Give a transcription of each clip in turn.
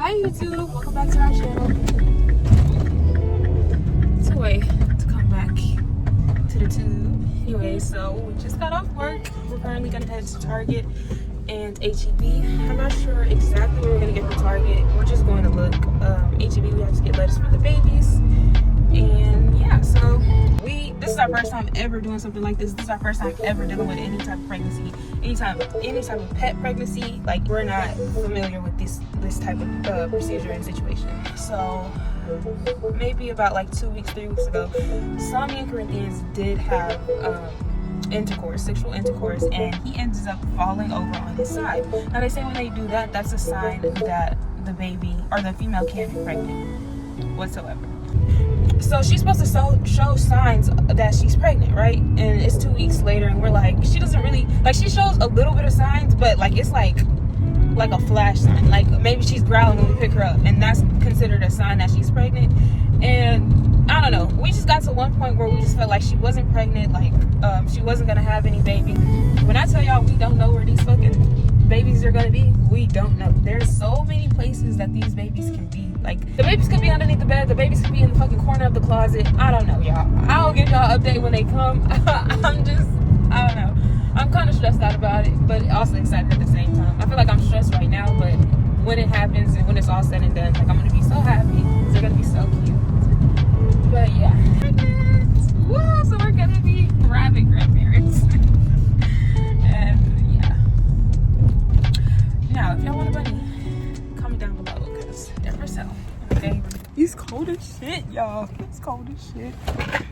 Hi YouTube, welcome back to our channel. It's a way to come back to the tube. Anyway, so we just got off work. We're currently gonna head to Target and HEB. I'm not sure exactly what we're gonna get from Target. We're just going to look. HEB, we have to get lettuce for the babies. And yeah, so this is our first time ever doing something like this. This is our first time ever dealing with any type of pregnancy, any type of pet pregnancy. Like, we're not familiar with this type of procedure and situation. So maybe about like 2 weeks, 3 weeks ago, Sami and Corinthians did have sexual intercourse, and he ends up falling over on his side. Now they say when they do that, that's a sign that the baby or the female can't be pregnant whatsoever. So she's supposed to show signs that she's pregnant, right? And it's 2 weeks later, and we're like, she doesn't really, like, she shows a little bit of signs, but like it's like a flash sign. Like maybe she's growling when we pick her up, and that's considered a sign that she's pregnant. And I don't know, we just got to one point where we just felt like she wasn't pregnant, like she wasn't gonna have any baby. When I tell y'all we don't know where these fucking babies are gonna be, we don't know. There's so many places that these babies can be. Like, the babies could be underneath the bed, the babies could be in the fucking corner of the closet. I don't know, y'all. I'll give y'all an update when they come. I don't know. I'm kind of stressed out about it, but also excited at the same time. I feel like I'm stressed right now, but when it happens and when it's all said and done, like, I'm gonna be so happy. They're gonna be so cute. But yeah. Woo! So we're gonna be rabbit grandparents. And yeah. Now, if y'all want a bunny, comment down below, because they're for sale. Okay? It's cold as shit, y'all. It's cold as shit.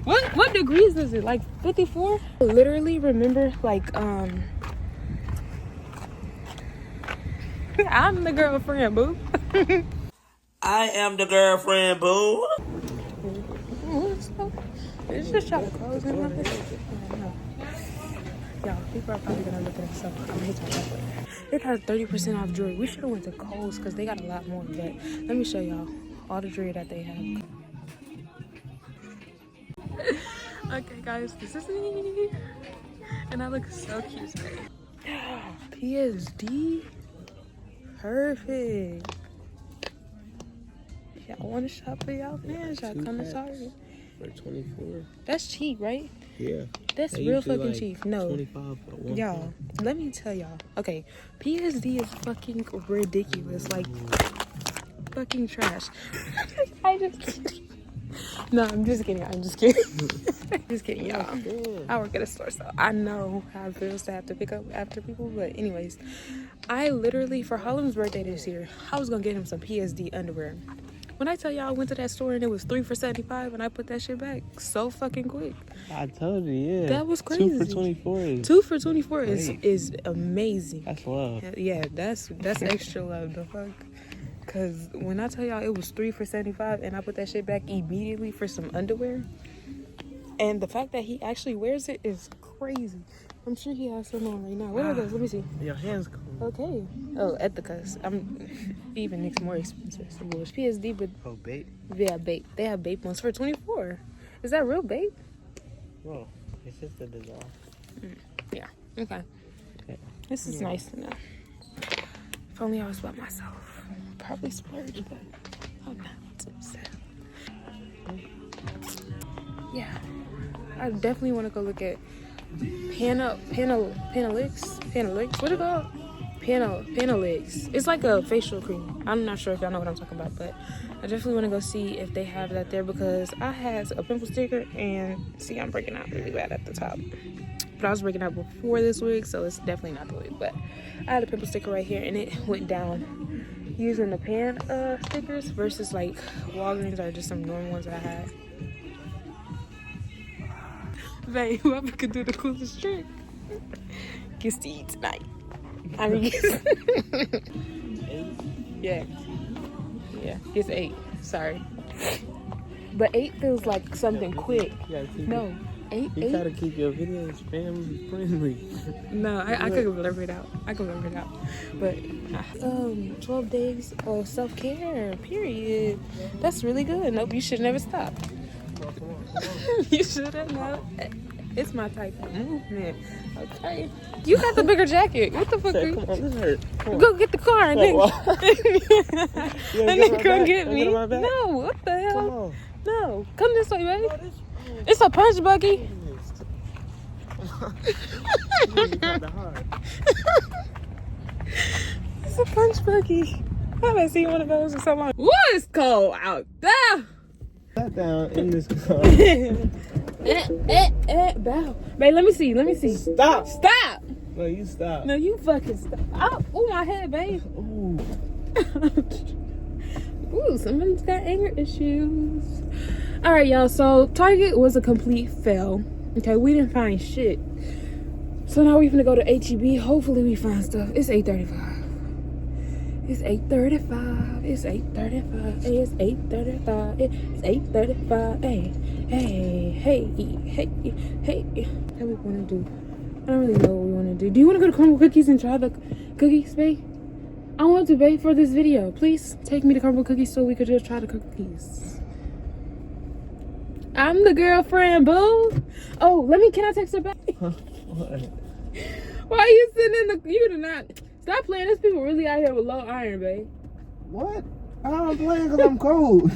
What degrees is it? Like 54? I literally remember, like, I'm the girlfriend, boo. I am the girlfriend, boo. It's just y'all clothes in my face. Y'all, people are probably gonna look at us, so I'm gonna hit y'all later. They got 30% off jewelry. We should have went to Kohl's because they got a lot more, but let me show y'all all the jewelry that they have. Okay guys, this is me, and I look so cute today. PSD, perfect. Y'all want to shop for y'all fans? Y'all come to Target for 24. That's cheap, right? Yeah. That's real fucking like cheap. No, 25 for one. Y'all, let me tell y'all. Okay, PSD is fucking ridiculous. Like, fucking trash. I just kidding. No, I'm just kidding. I'm just kidding. Just kidding, y'all. I work at a store, so I know how it feels to have to pick up after people. But anyways, I literally, for Harlem's birthday this year, I was gonna get him some PSD underwear. When I tell y'all I went to that store and it was 3 for $75, and I put that shit back so fucking quick. I told you, yeah. That was crazy. 2 for 24. 2 for 24 is amazing. That's love. Yeah, that's extra love, the fuck. Cause when I tell y'all it was 3 for $75 and I put that shit back immediately for some underwear, and the fact that he actually wears it is crazy. I'm sure he has some on right now. What are those? Let me see. Your hands cold. Okay. Oh, Ethicas. Even Nick's more expensive. So it was PSD, but Oh, babe. yeah, babe. They have babe ones for 24. Is that real babe? Well, it's just a dissolve. Yeah. Okay. This is nice to know. If only I was by myself. Probably splurge, but I'm not. So. Yeah. I definitely want to go look at Panelix. What is it called? Panelix. It's like a facial cream. I'm not sure if y'all know what I'm talking about, but I definitely want to go see if they have that there, because I had a pimple sticker, and see, I'm breaking out really bad at the top. But I was breaking out before this wig, so it's definitely not the wig. But I had a pimple sticker right here, and it went down using the pan stickers versus like Walgreens or just some normal ones that I had. Babe, whoever could do the coolest trick gets to eat tonight. I mean, yeah, it's 8. Sorry, but 8 feels like something quick. No, 8. You gotta keep your videos family friendly. No, I could blur it out. But 12 days of self-care, period. That's really good. Nope, you should never stop. You should have never. It's my type of movement. Okay. You got the bigger jacket. What the fuck? Come on, this hurt. Come on. Go get the car and then come get me. Get No, what the hell? Come on. No, come this way, baby. It's a punch buggy. It's a punch buggy. I haven't seen one of those in so long. Woo, it's cold out there. Sat down in this car. Bow. Babe, let me see. Stop. Stop. No, you stop. No, you fucking stop. Oh, my head, babe. Ooh. Ooh, somebody's got anger issues. All right, y'all. So Target was a complete fail. Okay, we didn't find shit. So now we're gonna go to HEB. Hopefully we find stuff. It's 8:35. It's 8:35. It's 8:35. Hey, it's 8:35. It's 8:35. Hey. What we wanna do? I don't really know what we wanna do. Do you wanna go to Crumble Cookies and try the cookies, babe? I want to, babe, for this video. Please take me to Crumble Cookies so we could just try the cookies. I'm the girlfriend, boo. Oh, can I text her back? What? Why are you sitting in the, you do not, stop playing. There's people really out here with low iron, babe. What? I'm playing because I'm cold.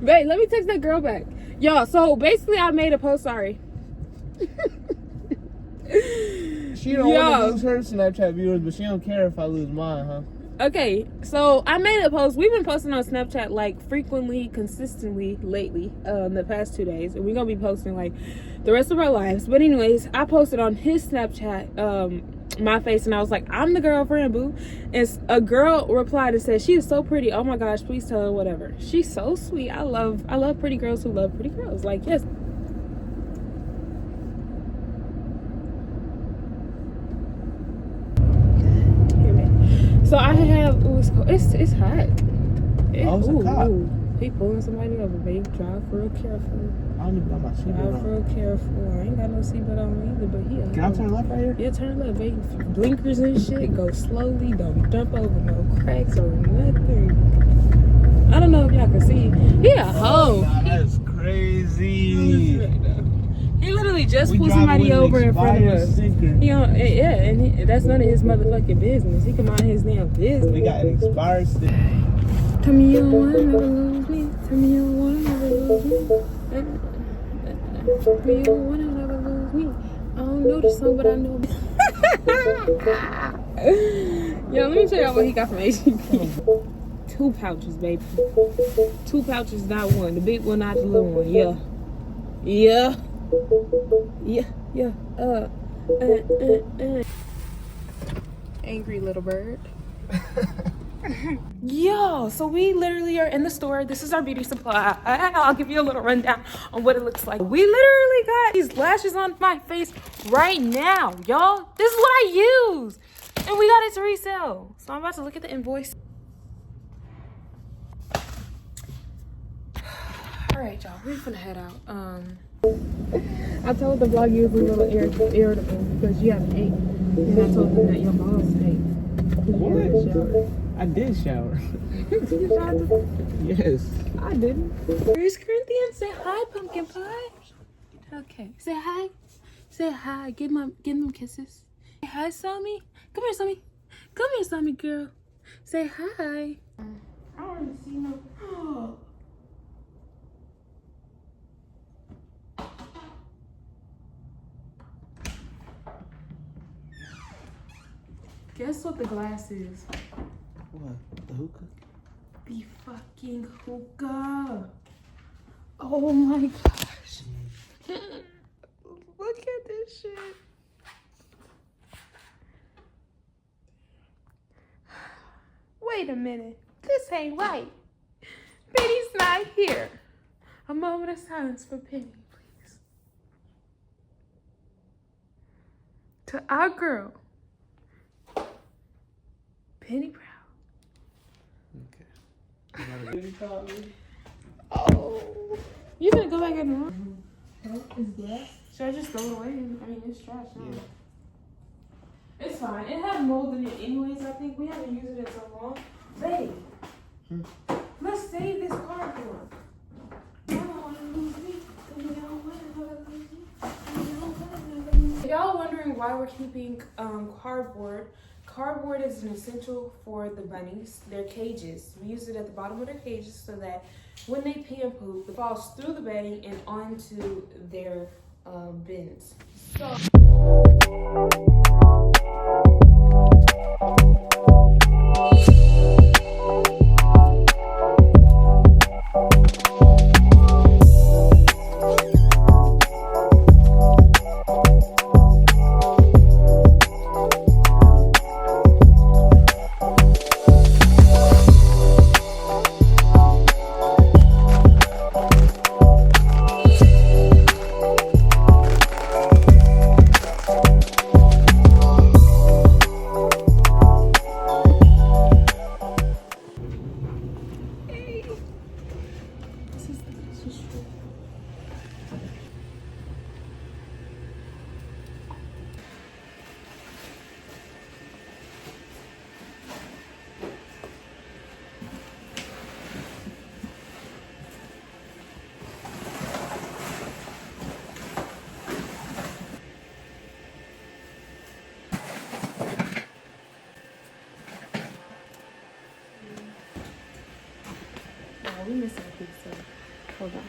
Babe, let me text that girl back. Y'all, so basically I made a post, sorry. She don't want to lose her Snapchat viewers, but she don't care if I lose mine, huh? Okay, so I made a post. We've been posting on Snapchat like frequently, consistently lately, the past 2 days. And we're going to be posting like the rest of our lives. But anyways, I posted on his Snapchat my face and I was like, I'm the girlfriend, boo. And a girl replied and said, she is so pretty. Oh my gosh, please tell her whatever. She's so sweet. I love pretty girls who love pretty girls. Like, yes. So I have, it's hot. It's a cop. He pulling somebody over, babe. Drive real careful. I don't even know my seatbelt Drive real careful. I ain't got no seatbelt on either, but he. Can I turn left right here? Yeah, turn left, babe. Blinkers and shit. Go slowly. Don't jump over no cracks or nothing. I don't know if y'all can see. He a hoe. That's crazy. He literally just pulled somebody over in front of us. That's none of his motherfucking business. He can mind his damn business. We got an expired sticker. Tell me you don't wanna never lose me. Tell me you don't wanna never lose me. Tell me you don't wanna never lose me. I don't know the song, but I know. Yo, let me tell y'all what he got from HEB. 2 pouches, baby. 2 pouches, not one. The big one, not the little one. Yeah. Angry little bird. Yo, so we literally are in the store. This is our beauty supply. I'll give you a little rundown on what it looks like. We literally got these lashes on my face right now, y'all. This is what I use. And we got it to resell. So I'm about to look at the invoice. All right, y'all, we're gonna head out. I told the vlog you was a little irritable because you haven't ate. And I told them that your balls ate. What? I did shower. Did you shower today? Yes. I didn't. Where's Corinthian? Say hi, pumpkin pie. Okay. Say hi. Say hi. Give them kisses. Say hi, Sammy. Come here, Sammy. Come here, Sammy girl. Say hi. I don't even see no. Guess what the glass is? What? The hookah? The fucking hookah. Oh my gosh. Look at this shit. Wait a minute. This ain't right. Penny's not here. A moment of silence for Penny, please. To our girl. Penny Proud. Okay. Oh. You gonna go back in the room? Oh, it's glass. Should I just throw it away? I mean, it's trash now. Yeah. It's fine. It had mold in it anyways, I think. We haven't used it in so long. Babe. Let's save this cardboard. I don't want to lose me. You don't want to y'all wondering why we're keeping cardboard, cardboard is an essential for the bunnies. Their cages. We use it at the bottom of their cages so that when they pee and poop, it falls through the bedding and onto their bins. So. We missing a piece, so hold on.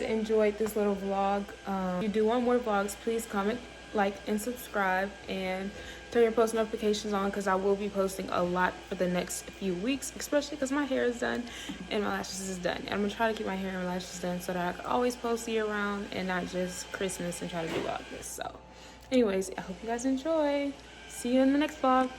Enjoyed this little vlog. If you do want more vlogs, please comment, like, and subscribe, and turn your post notifications on because I will be posting a lot for the next few weeks, especially because my hair is done and my lashes is done. And I'm gonna try to keep my hair and my lashes done so that I can always post year round and not just Christmas and try to do all this. So anyways, I hope you guys enjoy. See you in the next vlog.